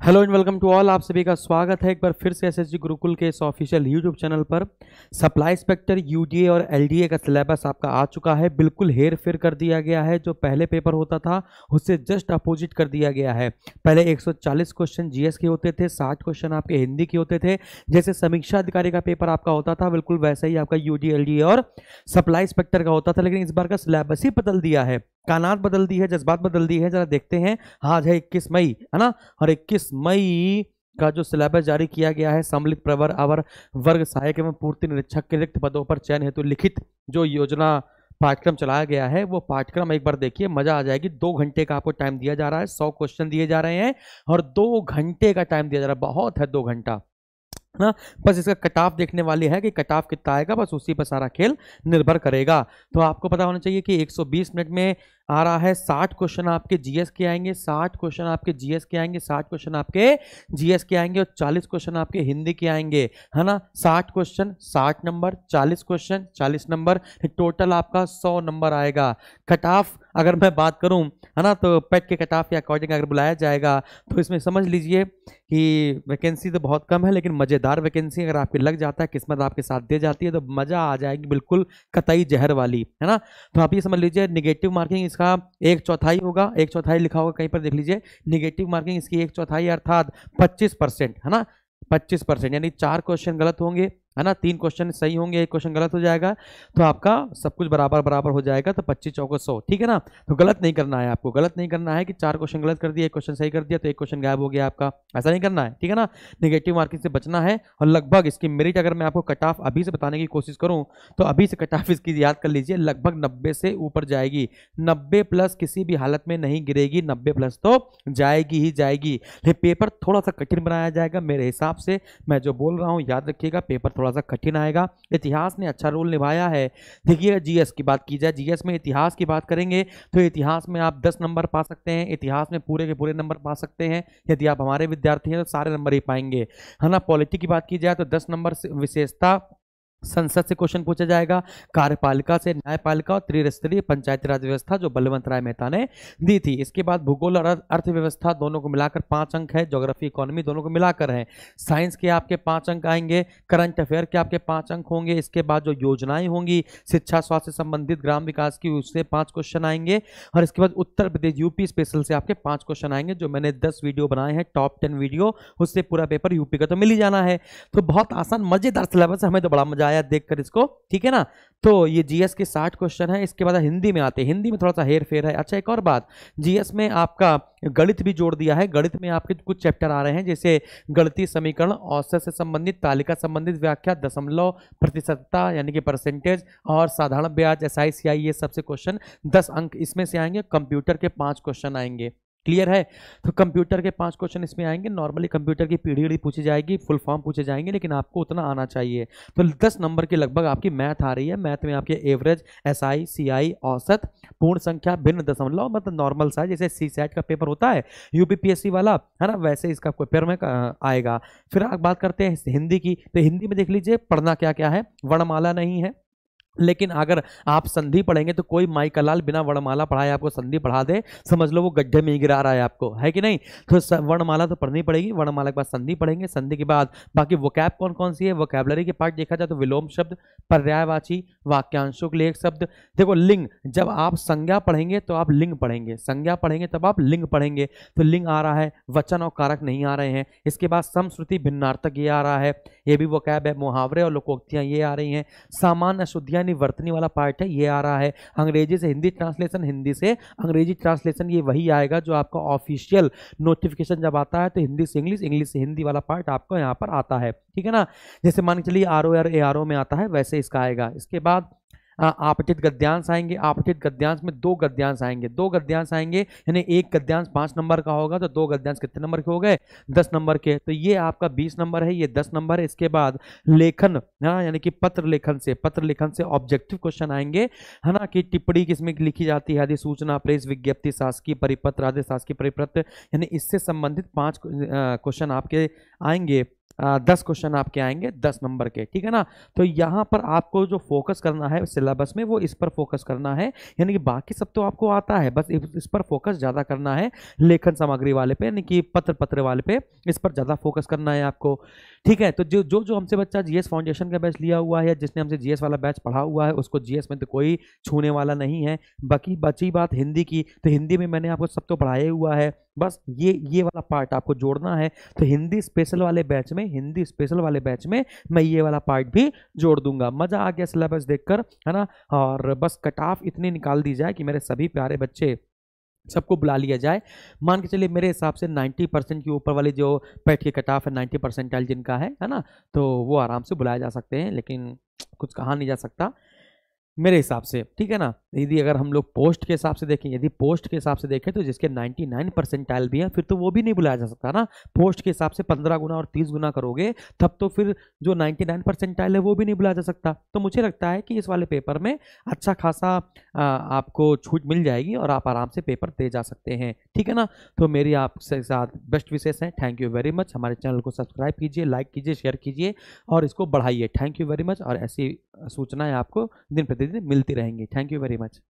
Hello and welcome to all. आप सभी का स्वागत है एक बार फिर से एसएसजी गुरुकुल के इस ऑफिशियल यूट्यूब चैनल पर। सप्लाई इंस्पेक्टर यूडीए और एलडीए का सिलेबस आपका आ चुका है। बिल्कुल हेर फेर कर दिया गया है। जो पहले पेपर होता था उससे जस्ट अपोजिट कर दिया गया है। पहले 140 क्वेश्चन जीएस के होते थे, 60 क्वेश्चन आपके हिंदी के होते थे। जैसे समीक्षा अधिकारी का पेपर आपका होता था, बिल्कुल वैसे ही आपका यूडीए एलडीए और सप्लाई इंस्पेक्टर का होता था। लेकिन इस बार का सिलेबस ही बदल दिया है, कानात बदल दी है, जज्बात बदल दी है। जरा देखते हैं। आज है 21 मई, है ना, और 21 मई का जो सिलेबस जारी किया गया है, सम्मिलित प्रवर अवर वर्ग सहायक एवं पूर्ति निरीक्षक के रिक्त पदों पर चयन हेतु लिखित जो योजना पाठ्यक्रम चलाया गया है, वो पाठ्यक्रम एक बार देखिए, मजा आ जाएगी। 2 घंटे का आपको टाइम दिया जा रहा है, 100 क्वेश्चन दिए जा रहे हैं और 2 घंटे का टाइम दिया जा रहा है। बहुत है 2 घंटा ना। बस इसका कट ऑफ देखने वाली है कि कट ऑफ कितना आएगा, बस उसी पर सारा खेल निर्भर करेगा। तो आपको पता होना चाहिए कि 120 मिनट में आ रहा है 60 क्वेश्चन आपके जीएस के आएंगे, 60 क्वेश्चन आपके जीएस के आएंगे, 60 क्वेश्चन आपके जीएस के आएंगे और 40 क्वेश्चन आपके हिंदी के आएंगे, है ना। 60 question 60 number, 40 question 40 number, total आपका 100 नंबर आएगा। कट ऑफ अगर मैं बात करूं, है ना, तो पेट के कट ऑफ के अकॉर्डिंग अगर बुलाया जाएगा तो इसमें समझ लीजिए कि वैकेंसी तो बहुत कम है, लेकिन मजेदार वैकेंसी अगर आपके लग जाता है, किस्मत आपके साथ दे जाती है, तो मजा आ जाएगी, बिल्कुल कतई जहर वाली, है ना। तो आप ये समझ लीजिए निगेटिव मार्किंग इसका 1/4 होगा, 1/4 लिखा होगा कहीं पर, देख लीजिए। निगेटिव मार्किंग इसकी 1/4 अर्थात 25%, है ना, 25%, यानी 4 क्वेश्चन गलत होंगे, है ना, 3 क्वेश्चन सही होंगे, 1 क्वेश्चन गलत हो जाएगा, तो आपका सब कुछ बराबर बराबर हो जाएगा। तो 25 चौको 100, ठीक है ना। तो गलत नहीं करना है आपको, गलत नहीं करना है कि 4 क्वेश्चन गलत कर दिया, 1 क्वेश्चन सही कर दिया तो 1 क्वेश्चन गायब हो गया आपका, ऐसा नहीं करना है, ठीक है ना। नेगेटिव मार्किंग से बचना है। और लगभग इसकी मेरिट अगर मैं आपको कट ऑफ अभी से बताने की कोशिश करूं, तो अभी से कट ऑफ इसकी याद कर लीजिए, लगभग 90 से ऊपर जाएगी। 90 प्लस किसी भी हालत में नहीं गिरेगी, 90 प्लस तो जाएगी ही जाएगी। ये पेपर थोड़ा सा कठिन बनाया जाएगा मेरे हिसाब से, मैं जो बोल रहा हूं याद रखिएगा, पेपर थोड़ा सा कठिन आएगा। इतिहास ने अच्छा रोल निभाया है। देखिए जीएस की बात की जाए, जीएस में इतिहास की बात करेंगे तो इतिहास में आप 10 नंबर पा सकते हैं, इतिहास में पूरे के पूरे नंबर पा सकते हैं। यदि आप हमारे विद्यार्थी हैं तो सारे नंबर ही पाएंगे, है ना। पॉलिटी की बात की जाए तो 10 नंबर विशेषता संसद से क्वेश्चन पूछा जाएगा, कार्यपालिका से न्यायपालिका और त्रिस्तरीय पंचायती राज व्यवस्था जो बलवंत राय मेहता ने दी थी। इसके बाद भूगोल और अर्थव्यवस्था दोनों को मिलाकर 5 अंक है, ज्योग्राफी इकोनॉमी दोनों को मिलाकर है। साइंस के आपके 5 अंक आएंगे, करंट अफेयर के आपके 5 अंक होंगे। इसके बाद जो योजनाएं होंगी शिक्षा स्वास्थ्य संबंधित ग्राम विकास की, उससे 5 क्वेश्चन आएंगे। और इसके बाद उत्तर प्रदेश यूपी स्पेशल से आपके 5 क्वेश्चन आएंगे, जो मैंने 10 वीडियो बनाए हैं, टॉप 10 वीडियो, उससे पूरा पेपर यूपी का तो मिल ही जाना है। तो बहुत आसान मजेदार सिलेबस है, हमें तो बड़ा मजा आया देखकर इसको, ठीक है ना। तो ये जीएस के 60 क्वेश्चन है। इसके बाद हिंदी में आते हैं, हिंदी में थोड़ा सा हेर फेर है। अच्छा एक और बात, जीएस में आपका गणित भी जोड़ दिया है। गणित में आपके कुछ चैप्टर आ रहे हैं, जैसे गणितीय समीकरण, औसत से संबंधित, तालिका संबंधित व्याख्या, दशमलव, प्रतिशतता यानी कि परसेंटेज, और साधारण ब्याज, एसआई सीआई, ये सबसे क्वेश्चन 10 अंक इसमें से आएंगे। कंप्यूटर के 5 क्वेश्चन आएंगे, क्लियर है। तो कंप्यूटर के 5 क्वेश्चन इसमें आएंगे। नॉर्मली कंप्यूटर की पीढ़ी पूछी जाएगी, फुल फॉर्म पूछे जाएंगे, लेकिन आपको उतना आना चाहिए। तो 10 नंबर के लगभग आपकी मैथ आ रही है। मैथ में आपके एवरेज, एसआई सीआई, औसत, पूर्ण संख्या, भिन्न, दशमलव, मतलब नॉर्मल सा, जैसे सी सेट का पेपर होता है यूपीपीएससी वाला, है ना, वैसे इसका पेपर में आएगा। फिर आप बात करते हैं हिंदी की, तो हिंदी में देख लीजिए पढ़ना क्या क्या है। वर्णमाला नहीं है, लेकिन अगर आप संधि पढ़ेंगे तो कोई माई का लाल बिना वर्णमाला पढ़ाए आपको संधि पढ़ा दे, समझ लो वो गड्ढे में ही गिरा रहा है आपको, है कि नहीं। तो वर्णमाला तो पढ़नी पड़ेगी, वर्णमाला के बाद संधि पढ़ेंगे, संधि के बाद बाकी वोकैब कौन कौन सी है। वोकैबलरी के पार्ट देखा जाए तो विलोम शब्द, पर्यायवाची, वाक्यांशों के लिए एक शब्द। देखो लिंग, जब आप संज्ञा पढ़ेंगे तो आप लिंग पढ़ेंगे, संज्ञा पढ़ेंगे तब आप लिंग पढ़ेंगे। तो लिंग आ रहा है, वचन और कारक नहीं आ रहे हैं। इसके बाद समश्रुति भिन्नार्थक ये आ रहा है, ये भी वोकैब है। मुहावरे और लोकोक्तियां ये आ रही हैं। सामान्य अशुद्धियां वर्तनी वाला पार्ट है, ये आ रहा है। अंग्रेजी से हिंदी ट्रांसलेशन, हिंदी से अंग्रेजी ट्रांसलेशन, ये वही आएगा जो आपका ऑफिशियल नोटिफिकेशन जब आता है तो हिंदी से इंग्लिश, इंग्लिश से हिंदी वाला पार्ट आपको यहाँ पर आता है, ठीक है ना। जैसे मान के चलिए आरओ और एआरओ में आता है, वैसे इसका आएगा। इसके बाद आपठित गद्यांश आएंगे। आपठित गद्यांश में 2 गद्यांश आएंगे, 2 गद्यांश आएंगे, यानी एक गद्यांश 5 नंबर का होगा, तो 2 गद्यांश कितने नंबर के हो गए, 10 नंबर के। तो ये आपका 20 नंबर है, ये 10 नंबर है। इसके बाद लेखन, हाँ, यानी कि पत्र लेखन से ऑब्जेक्टिव क्वेश्चन आएंगे, है ना, कि टिप्पणी किसमें लिखी जाती है, अधिसूचना, प्रेस विज्ञप्ति, शासकीय परिपत्र, आदि शासकीय परिपत्र, यानी इससे संबंधित 5 क्वेश्चन आपके आएंगे। 10 क्वेश्चन आपके आएंगे 10 नंबर के, ठीक है ना। तो यहाँ पर आपको जो फोकस करना है सिलेबस में वो इस पर फोकस करना है, यानी कि बाकी सब तो आपको आता है, बस इस पर फोकस ज़्यादा करना है, लेखन सामग्री वाले पे, यानी कि पत्र वाले पे, इस पर ज़्यादा फोकस करना है आपको, ठीक है। तो जो जो जो हमसे बच्चा जीएस फाउंडेशन का बैच लिया हुआ है, जिसने हमसे जीएस वाला बैच पढ़ा हुआ है, उसको जीएस में तो कोई छूने वाला नहीं है। बाकी बची बात हिंदी की, तो हिंदी में मैंने आपको सब तो पढ़ाया हुआ है, बस ये वाला पार्ट आपको जोड़ना है। तो हिंदी स्पेशल वाले बैच में मैं ये वाला पार्ट भी जोड़ दूंगा। मजा आ गया सिलेबस देखकर, है ना। और बस कट ऑफ इतनी निकाल दी जाए कि मेरे सभी प्यारे बच्चे सबको बुला लिया जाए। मान के चलिए मेरे हिसाब से 90% के ऊपर वाली जो पैट की कट ऑफ है, 90 परसेंटाइल जिनका है ना, तो वो आराम से बुलाए जा सकते हैं, लेकिन कुछ कहा नहीं जा सकता मेरे हिसाब से, ठीक है ना। यदि अगर हम लोग पोस्ट के हिसाब से देखें, यदि पोस्ट के हिसाब से देखें तो जिसके 99 परसेंटाइल भी हैं, फिर तो वो भी नहीं बुलाया जा सकता ना। पोस्ट के हिसाब से 15 गुना और 30 गुना करोगे तब तो फिर जो 99 परसेंटाइल है वो भी नहीं बुलाया जा सकता। तो मुझे लगता है कि इस वाले पेपर में अच्छा खासा आपको छूट मिल जाएगी और आप आराम से पेपर दे जा सकते हैं, ठीक है ना। तो मेरी आपसे साथ बेस्ट विशेष हैं। Thank you very much. हमारे चैनल को सब्सक्राइब कीजिए, लाइक कीजिए, शेयर कीजिए और इसको बढ़ाइए। Thank you very much. और ऐसी सूचनाएं आपको दिन प्रतिदिन मिलती रहेंगी। Thank you very much.